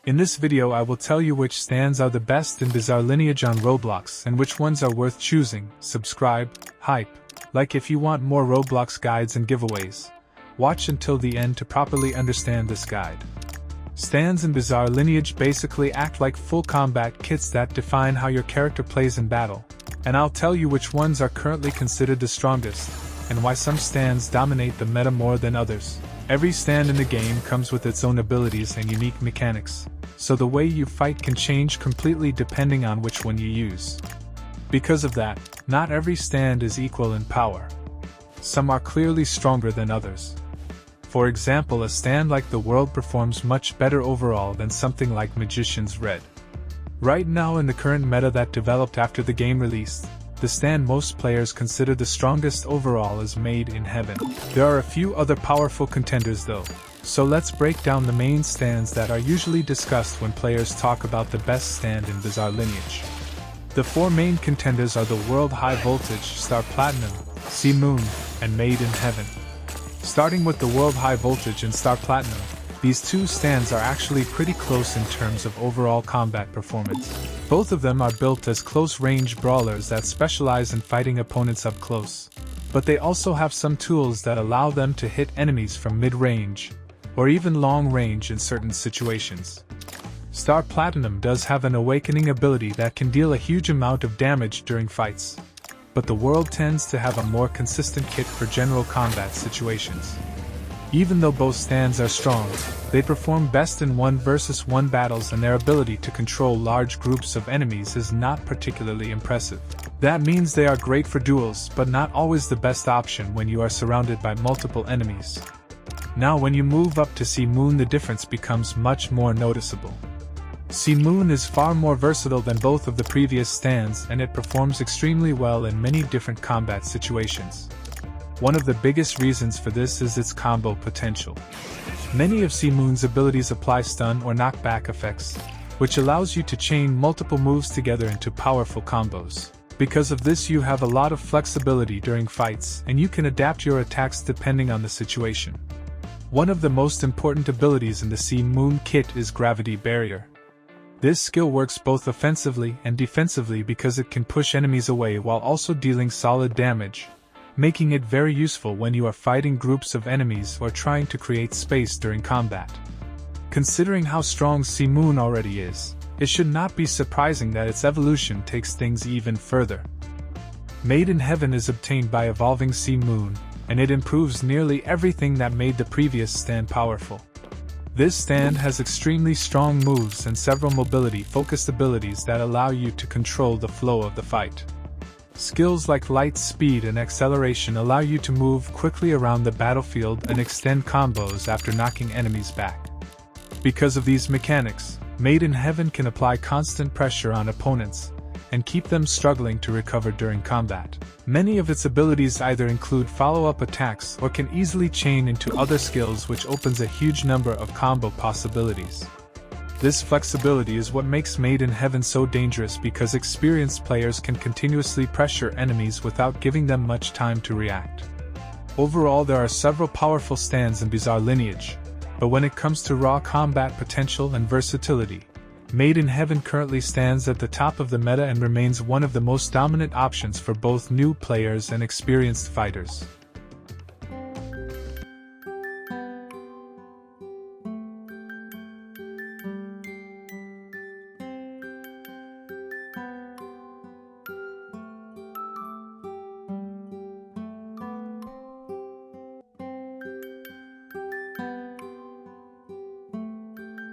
In this video I will tell you which stands are the best in Bizarre Lineage on Roblox and which ones are worth choosing. Subscribe, hype, like if you want more Roblox guides and giveaways. Watch until the end to properly understand this guide. Stands in Bizarre Lineage basically act like full combat kits that define how your character plays in battle, and I'll tell you which ones are currently considered the strongest, and why some stands dominate the meta more than others. Every stand in the game comes with its own abilities and unique mechanics, so the way you fight can change completely depending on which one you use. Because of that, not every stand is equal in power. Some are clearly stronger than others. For example, a stand like the World performs much better overall than something like Magician's Red. Right now in the current meta that developed after the game released, the stand most players consider the strongest overall is Made in Heaven. There are a few other powerful contenders though, so let's break down the main stands that are usually discussed when players talk about the best stand in Bizarre Lineage. The four main contenders are the World High Voltage, Star Platinum, Sea Moon, and Made in Heaven. Starting with the World High Voltage and Star Platinum, these two stands are actually pretty close in terms of overall combat performance. Both of them are built as close-range brawlers that specialize in fighting opponents up close, but they also have some tools that allow them to hit enemies from mid-range, or even long-range in certain situations. Star Platinum does have an awakening ability that can deal a huge amount of damage during fights, but the World tends to have a more consistent kit for general combat situations. Even though both stands are strong, they perform best in 1 versus 1 battles, and their ability to control large groups of enemies is not particularly impressive. That means they are great for duels, but not always the best option when you are surrounded by multiple enemies. Now when you move up to Sea Moon, the difference becomes much more noticeable. Sea Moon is far more versatile than both of the previous stands, and it performs extremely well in many different combat situations. One of the biggest reasons for this is its combo potential. Many of Sea Moon's abilities apply stun or knockback effects, which allows you to chain multiple moves together into powerful combos. Because of this, you have a lot of flexibility during fights, and you can adapt your attacks depending on the situation. One of the most important abilities in the Sea Moon kit is Gravity Barrier. This skill works both offensively and defensively because it can push enemies away while also dealing solid damage, making it very useful when you are fighting groups of enemies or trying to create space during combat. Considering how strong Sea Moon already is, it should not be surprising that its evolution takes things even further. Made in Heaven is obtained by evolving Sea Moon, and it improves nearly everything that made the previous stand powerful. This stand has extremely strong moves and several mobility-focused abilities that allow you to control the flow of the fight. Skills like light speed and acceleration allow you to move quickly around the battlefield and extend combos after knocking enemies back. Because of these mechanics, Made in Heaven can apply constant pressure on opponents and keep them struggling to recover during combat. Many of its abilities either include follow-up attacks or can easily chain into other skills, which opens a huge number of combo possibilities. This flexibility is what makes Made in Heaven so dangerous, because experienced players can continuously pressure enemies without giving them much time to react. Overall, there are several powerful stands in Bizarre Lineage, but when it comes to raw combat potential and versatility, Made in Heaven currently stands at the top of the meta and remains one of the most dominant options for both new players and experienced fighters.